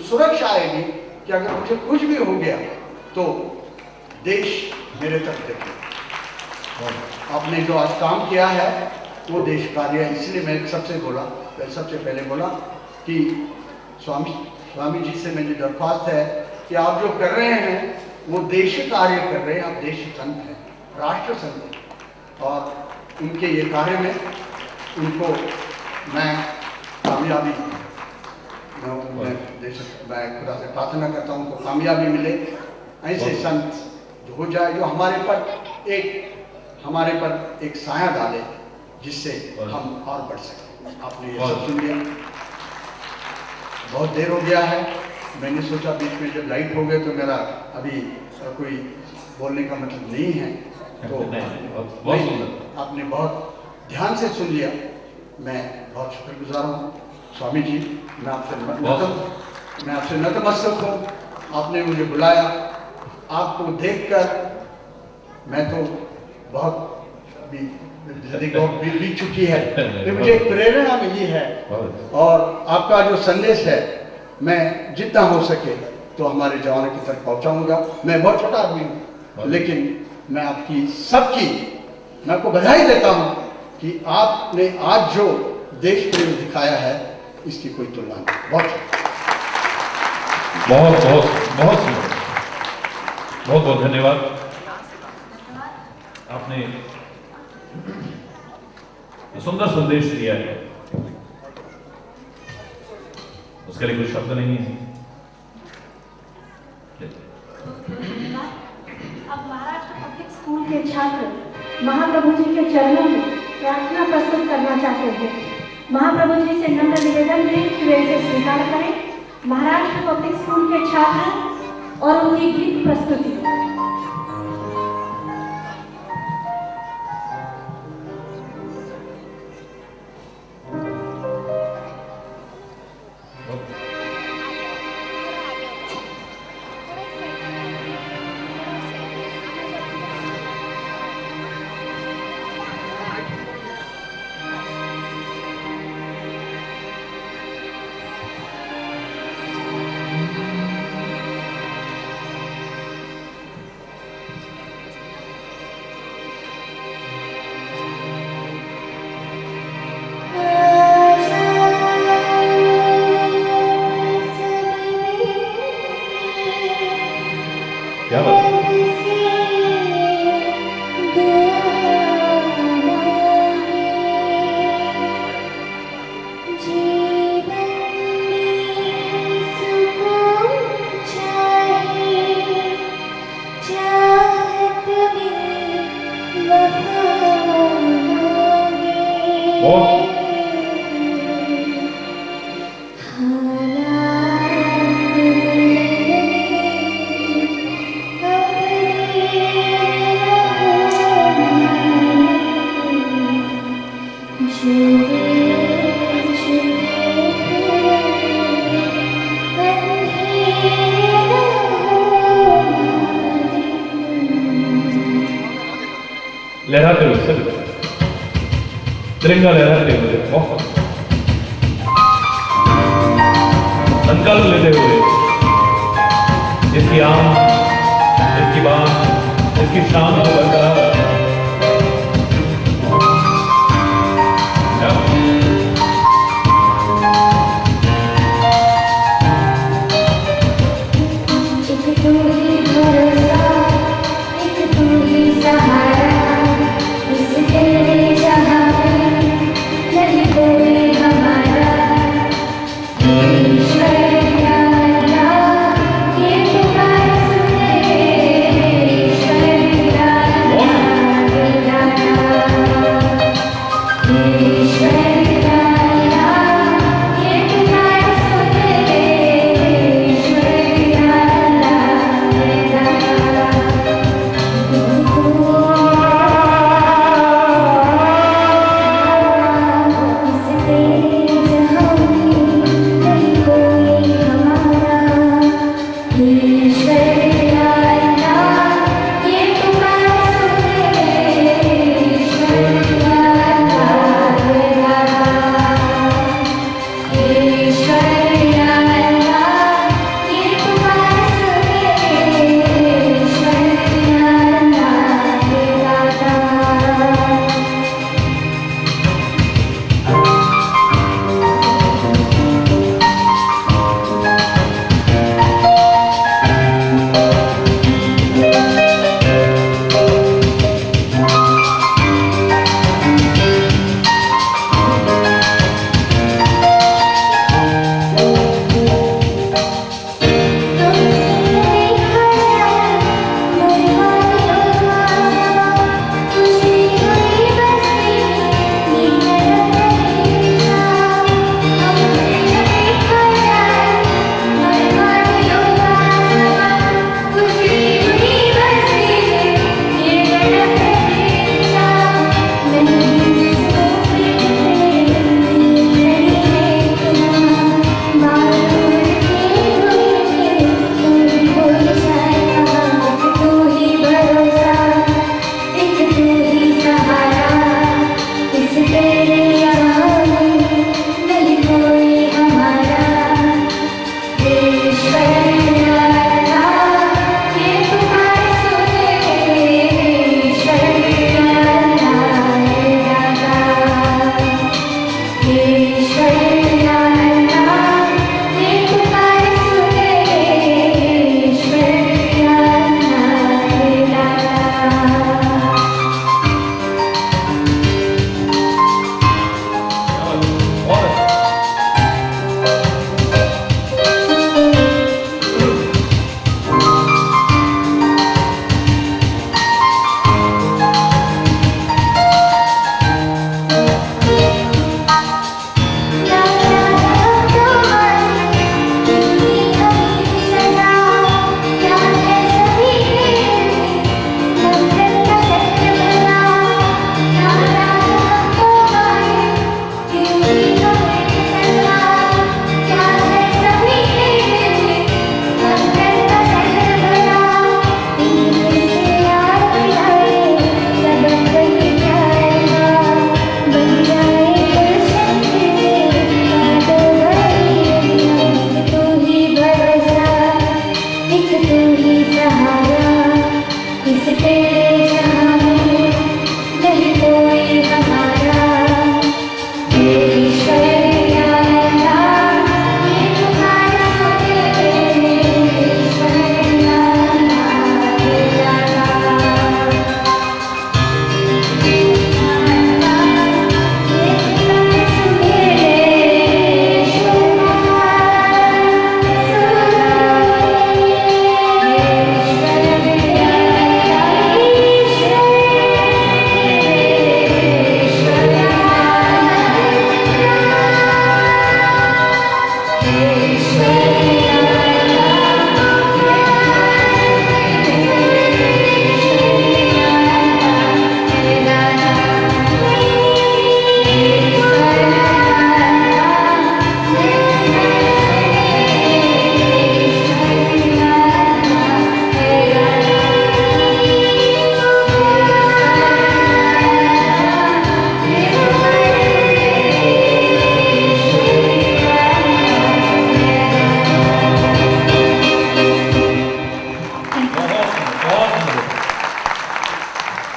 S5: सुरक्षा आएगी कि अगर मुझे कुछ भी हो गया तो देश मेरे तरफ देखेगा। आपने जो आज काम किया है वो देश कार्य है। इसलिए मैं सबसे पहले बोला कि स्वामी जी से मेरी दरख्वास्त है कि आप जो कर रहे हैं वो देश कार्य कर रहे हैं। आप देश संत हैं, राष्ट्र संत हैं, और उनके ये कार्य में उनको मैं कामयाबी, मैं खुदा से प्रार्थना करता हूँ उनको कामयाबी मिले। ऐसे संत जो हो जाए, जो हमारे पर एक साया डाले, जिससे हम और बढ़ सकें। आपने ये सब सुन लिया, बहुत देर हो गया है। मैंने सोचा बीच में जब लाइट हो गए तो मेरा अभी कोई बोलने का मतलब नहीं है, तो आपने बहुत ध्यान से सुन लिया। मैं बहुत शुक्रगुजार हूँ स्वामी जी। मैं आपसे नतमस्तक हूँ। आपने मुझे बुलाया, आपको देखकर मैं तो बहुत बीत चुकी है, तो मुझे प्रेरणा मिली है। और आपका जो संदेश है मैं जितना हो सके तो हमारे जवानों की तरफ पहुंचाऊंगा। मैं बहुत छोटा आदमी हूँ, लेकिन मैं मैं आपको बधाई देता हूँ कि आपने आज जो देश प्रेम दिखाया है इसकी कोई तुलना नहीं।
S3: बहुत धन्यवाद। आपने सुंदर संदेश दिया है, उसके लिए कोई शब्द नहीं है।
S4: अब महाराष्ट्र पब्लिक स्कूल के छात्र महाप्रभु जी के चरणों में प्रार्थना प्रस्तुत करना चाहते हैं। महाप्रभु जी से नम्र निवेदन है कि वे इसे स्वीकार करें। महाराष्ट्र पब्लिक स्कूल के छात्र और उनकी गीत प्रस्तुति।
S3: और लहराते हुए सभी तिरंगा लहराते हुए बहुत संकल्प लेते हुए इसकी आम, इसकी बात, इसकी शान को बरकरार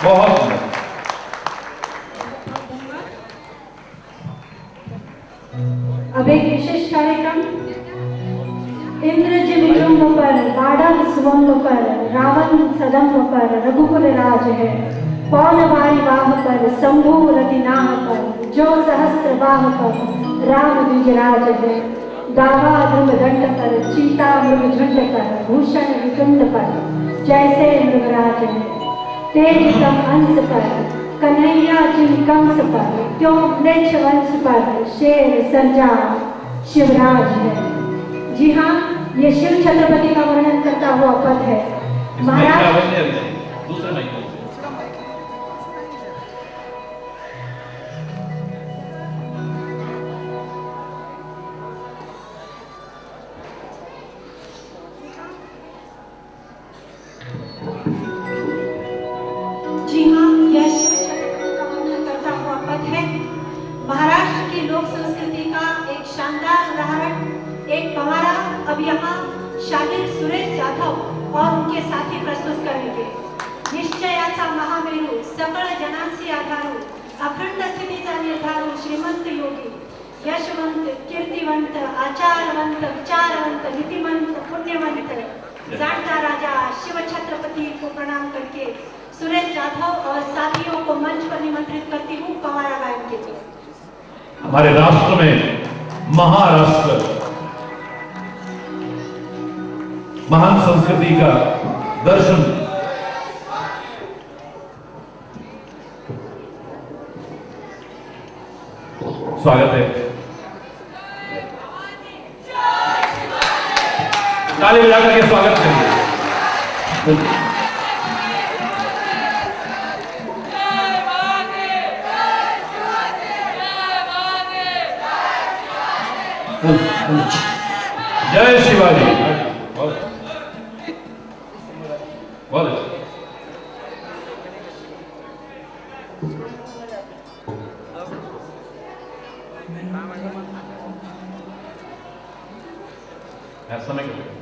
S3: बहुत सुंदर।
S4: अब एक विशेष कार्यक्रम इंद्र जिमिजुम्ब पर बाढ़ सुवंग पर रावण सदम्ब पर रघुकुल राज है पौन वारी वाह पर शंभु रतिनाह पर जो सहस्त्र बाह पर राम द्विजराज है दावा ध्रुव दंड पर चीता मृग झुंड पर भूषण विकुंड पर जैसे मृगराज है तेज तम अंश पर कन्हैया जिन कंस पर क्यों म्लेच्छ वंश पर शेर सर्जा शिवराज है। जी हाँ, ये शिव छत्रपति का वर्णन करता हुआ पद है। महाराज
S3: दूसरे माइक में।
S4: जी हाँ, यह शिव छत्रपति का वर्णन करता हुआ पद है। महाराष्ट्र की लोक संस्कृति का एक शानदार उदाहरण एक पवारा अब यहाँ शागिर सुरेश जाधव और उनके साथी प्रस्तुत करेंगे। निश्चयाचा महामेरू सकळ जनांसी आधारू अखंड स्थितीचा निर्धारू श्रीमंत योगी यशवंत कीर्तिवंत आचारवंत विचारवंत नीतिमंत पुण्यवंत जाणता राजा शिव छत्रपति को प्रणाम करके सुरेश जाधव और साथियों को मंच पर निमंत्रित करती हूँ पवारा गायन के लिए।
S3: हमारे राष्ट्र में महाराष्ट्र महान संस्कृति का दर्शन स्वागत है। ताली बजा करके स्वागत करिए। जय शिवाजी। बहुत अच्छा। ऐसा नहीं करें।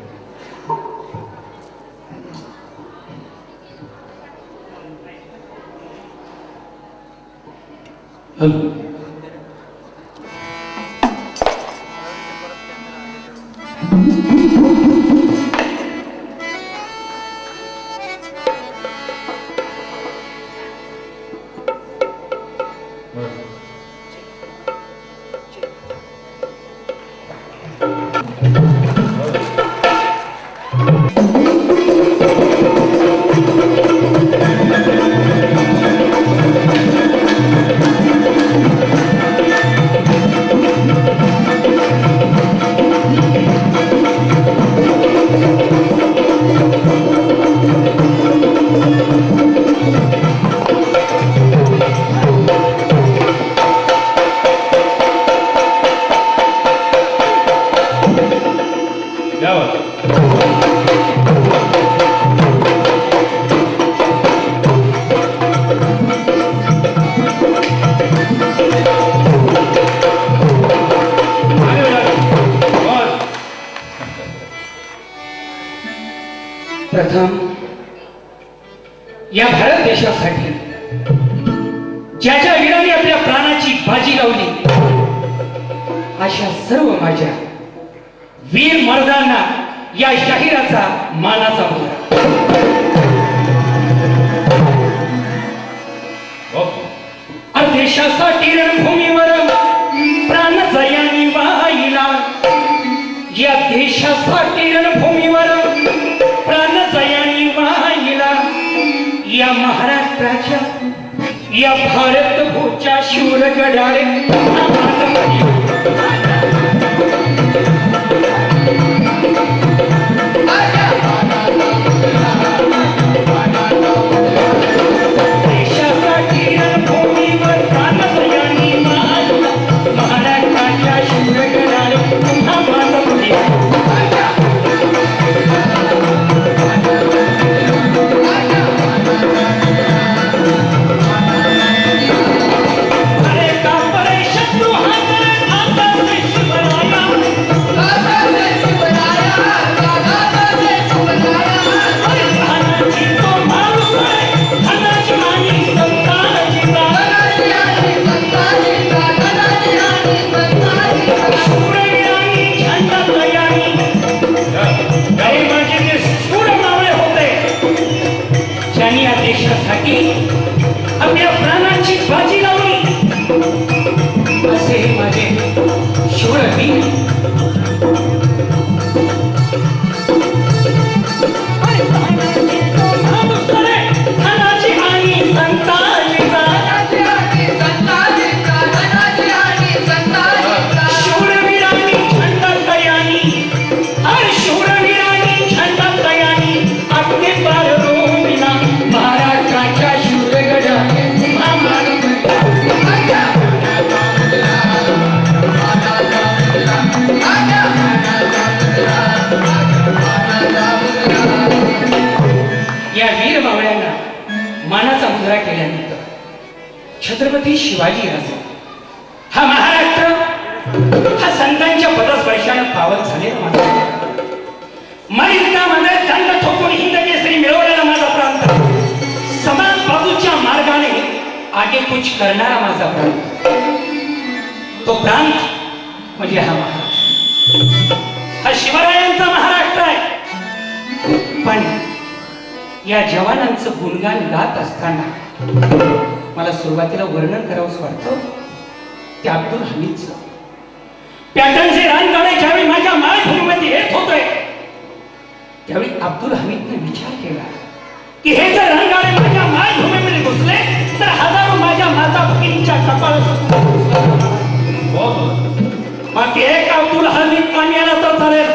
S6: प्रथम या भारत देशासाठी ज्या वीरांनी आपल्या प्राणाची बाजी लावली अशा सर्व माझ्या वीर मर्दांना या शाहिराचा मानाचा मुजरा। देशासाठी रणभूमीवर प्राण जयानी वाहिला या देशासाठी रणभूमीवर प्राण जयानी वाहिला या महाराष्ट्राच्या या भारत भूच्या शूर गडारे देशासाठी रणभूमीवर प्राण जयानी वाहिला महाराष्ट्राच्या शूर गडारे पुन्हा मातंगी अरे कापरे शत्रू हात देशासाठी आपल्या प्राणांची बाजी लावली असे हे माझे शूरवीर धनाची आणि संताजीचा शूरवीरांनी झंडा तयानी आणि शूरवीरांनी झंडा तयानी आपले पार रोविना महाराष्ट्राच्या शूरगडाने या वीर मावळ्यांना मानाचा मुजरा केल्यानंतर छत्रपती शिवाजी राजे हा महाराष्ट्र हा संतांच्या पदस्पर्शाने पावन झालेला माझा मरितामध्ये दंड ठोकून हिंद केसरी मिळवलेला माझा प्रांत समान बाजूच्या मार्गाने आगेकूच करणारा माझा प्रांत तो प्रांत म्हणजे हा महाराष्ट्र हा शिवरायांचा महाराष्ट्र आहे पण या जवानांचं गुणगान गात असताना मला सुरुवातीला वर्णन करावंच वाटतं त्या अब्दुल हमीदचं पॅटर्नचे रणगाडे ज्यावेळी माझ्या मायभूमीमध्ये येत होते त्यावेळी अब्दुल हमीदने विचार केला की हे जर रणगाडे माझ्या मायभूमीमध्ये घुसले तर हजारो माझ्या माता भगिनींच्या कपाळात मग एक अब्दुल हमीद पाणी आला तर चालेल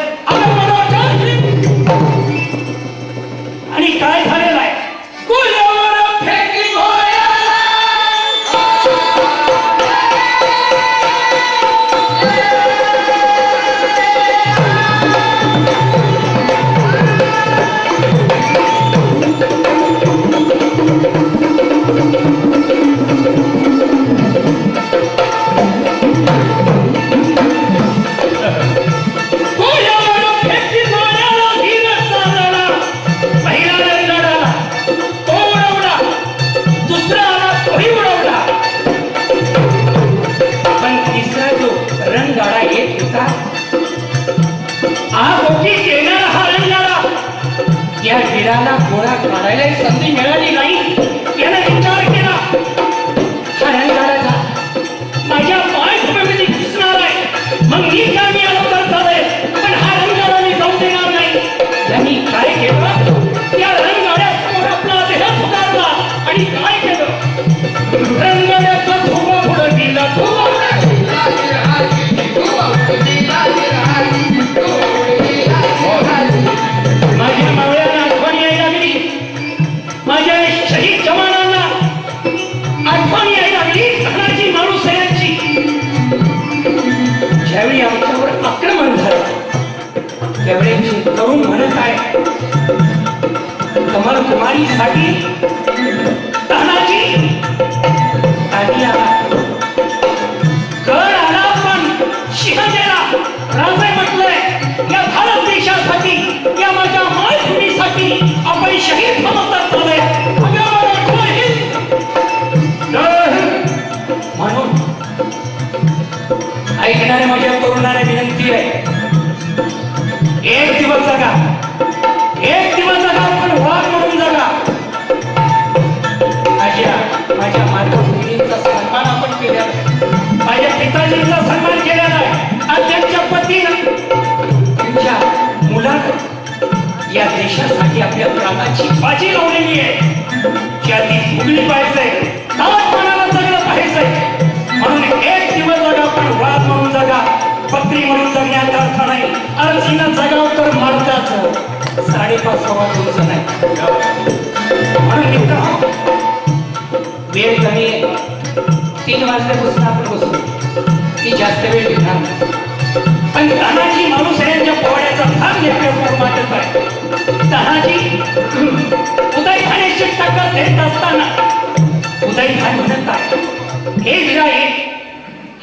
S6: आणि काय झालेलं आहे गुलावर फेकी गोळ्या या वीराला गोळा काढायला संधी मिळाली नाही याने विचार केला हा रणगाडाचा माझ्या पायभूमीमध्ये घुसणार आहे मग मी काय मिळालं तर चालेल पण हा रणगाडा मी जाऊ देणार नाही त्यांनी काय केलं त्या रणगाड्यासमोर आपला देह सुधारला आणि काय केलं रणगाड्याचा धुवा पुढे दिला माझ्या मावळ्यांना आठवण यायला लागली माझ्या शहीद जवानांना आठवण यायला लागली धनाजी माळुसऱ्यांची ज्यावेळी आमच्यावर आक्रमण झालं त्यावेळी तरुण म्हणत आहे कमल कुमारीसाठी धनाजी आधी आला कर आला पण सिंह गेला राजे म्हटलंय या भारत देशासाठी या माझ्या मायभूमीसाठी आपण शहीद होतात म्हणून ऐकणारे माझ्या तरुणाला विनंती आहे एक दिवस जगा आपण वाघ म्हणून जगा माझ्या माता भगिनींचा सन्मान आपण केलेला आहे माझ्या पिताजींचा सन्मान केलेला आहे आणि त्यांच्या पतीनं त्यांच्या मुलानं या देशासाठी आपल्या प्राणाची बाजी लावलेली आहे ज्याची फुगली पाहिजे ताजपणाला जगलं पाहिजे म्हणून एक दिवस जगा पण वाघ म्हणून जगा बकरी म्हणून जगण्याचा अर्थ नाही अर्जीनं जगाव तर मारताच 5:30 नाही म्हणून मित्र वेळ कमी आहे 3 वाजल्यापासून आपण बसू ती जास्त वेळ घेणार नाही पण तानाजी माळुसऱ्यांच्या पोवाड्याचा भाग लेखकावर वाटत आहे तानाजी उदय खाण्याची टक्कर देत असताना उदय खान म्हणत आहे हे विराई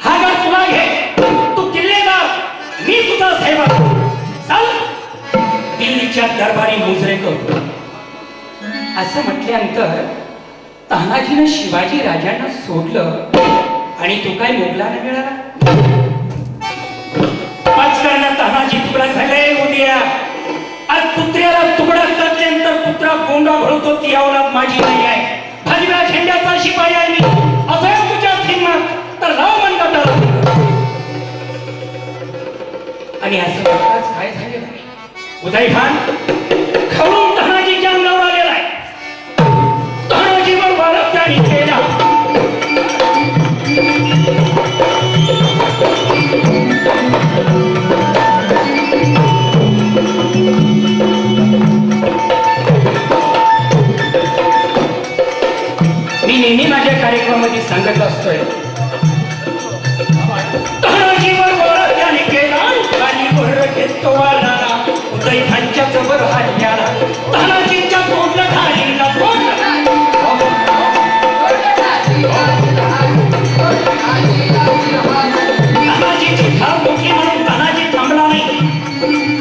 S6: हा गड तुला घे तू किल्लेदार मी तुझा सेवक चल दिल्लीच्या दरबारी मुजरे करतो असं म्हटल्यानंतर तानाजीनं शिवाजी राजांना सोडलं आणि तो काय मोगलाला मिळाला पाच करण्यात तानाजी तुकडा झाले उद्या आणि कुत्र्याला तुकडा करल्यानंतर कुत्रा गोंगा भरतो ती अवलाद माझी नाही आहे. भगव्या झेंड्याचा शिपाई आहे मी. असेल तुझ्या हिंमत तर लाव मनगटाला. आणि असं आताच काय झालेलं आहे? उदयभान खवळून तानाजीच्या अंगावर आलेला आहे. तानाजीवर वारं त्याने केला. मी नेहमी माझ्या कार्यक्रमामध्ये सांगत असतोय, तानाजीवर वारं त्याने केला. आणि वर घेतो वारणारा उदयभानच्या जबर हल्ल्याला. तानाजीच्या तोंडला ढालीला तानाजीची धाव मोठी म्हणून तानाजी थांबला नाही.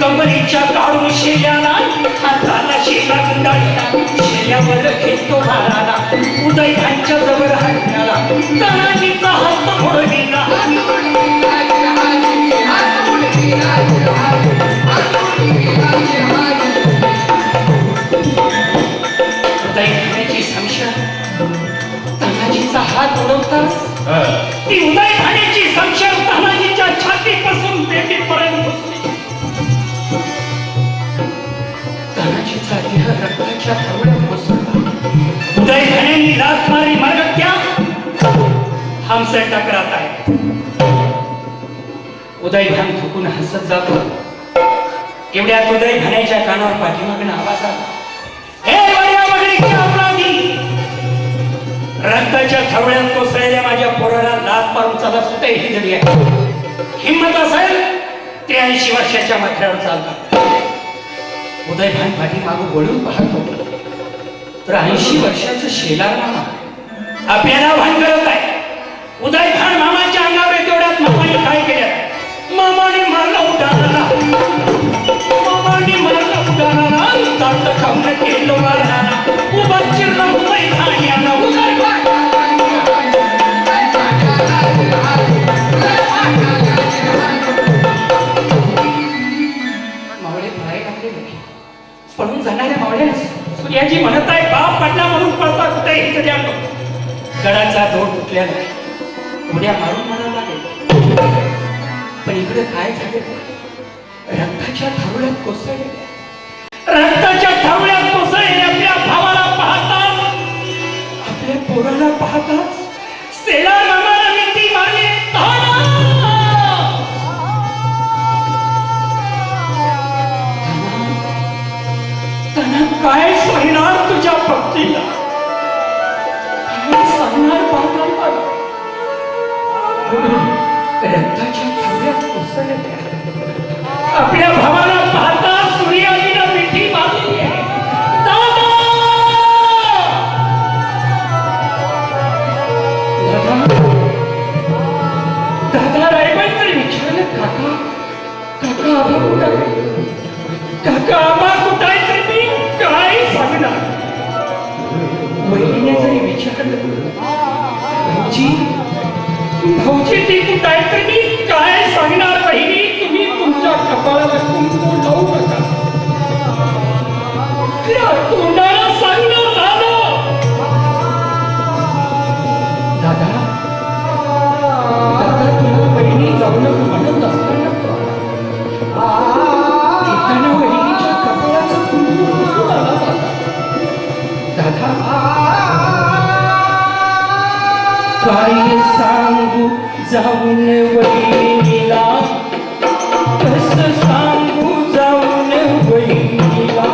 S6: कंबरीच्या काढून शेल्याला हाताला शेला गुंडाळीला. शेल्यावर घेतो माराला उदयभानच्या जबर हल्ल्याला. तानाजीचा हात घोडविला. उदयभानेची संशय तानाजीचा हात उडवताच ती उदयभानेची संशय तानाजीच्या छातीपासून पेटीपर्यंत घुसली. तानाजीचा देह रक्ताच्या थरवड्यात कोसळला. उदयभानेनी लाथ मारी मारत्या हमसे टकरात आहे. उदयभान थुकून हसत जातो. एवढ्यात उदयभानेच्या कानावर पाठीमागून आवाज आला, हे वड्या वगैरेच्या अपराधी, रक्ताच्या थवळ्यात कोसळलेल्या माझ्या पोराला लाथ मारून चला सुटे ही जडी आहे. हिंमत असेल 83 वर्षाच्या माथ्यावर चालतात. उदयभान पाठीमागून वळून पाहतो तर 80 वर्षाचं शेलार मामा आपल्याला भान करत आहे. उदयभान मामाच्या अंगावर तेवढ्यात मामाने काय केलं? मामाने मारला उडाला. मामाने मारला उडाला. ताट खाऊन केलं मारणारा उभा चिरला उदयभान याला. मावळे पळायला लागले मोठे. पळून जाणाऱ्या मावळ्याला सूर्याजी म्हणत आहे, बाप पडला म्हणून पळता कुठे इकडे आलो. गडाचा दोर तुटल्याला उड्या मारून म्हणायला लागेल. पण इकडे काय झाले? रक्ताच्या थावळ्यात कोसळले. रक्ताच्या थावळ्यात कोसळले आपल्या भावाला पाहतात, आपल्या पोराला पाहतात सेला मामाला मिठी मारली. त्यांना काय सांगणार तुझ्या भक्तीला? काय सांगणार पाहतात? रक्ताच्या थांब्यात कोसळले. आपल्या भावाला पाहता सूर्याजीनं मिठी मारली आहे. दादा रायबाई तरी विचारलं, काका काका आबा कुठे? काका आबा कुठे? तर मी काय सांगणार? वहिनीने जरी विचारलं, भाऊजी भाऊजी ती कुठं आहे? तर मी काय सांगणार? बहिणी तुम्ही तुमच्या कपाळाला कुंकू लावू नका. तोंडाला सांगणार दादा. दादा तुला बहिणी जाऊ नको म्हणत असताना एकानं वहिनीच्या कपाळाचं कुंकू पुसून आला. दादा काय सांगू जाऊन वहिनीला, कसं सांगू जाऊन वहिनीला.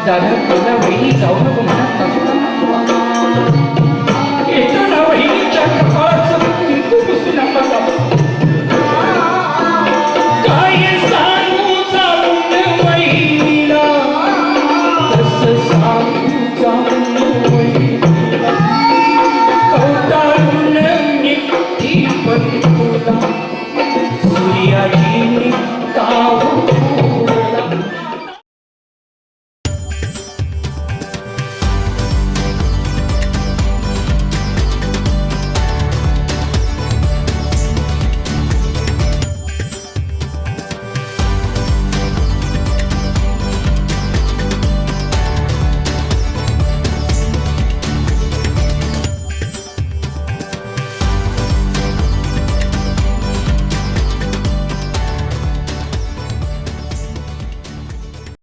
S6: दादा तुला वहिनी जाऊ नको म्हणत नसताना येताना वहिनीच्या कपाळाचं कुंकू पुसून नका. काय सांगू जाऊन वहिनीला, कसं सांगू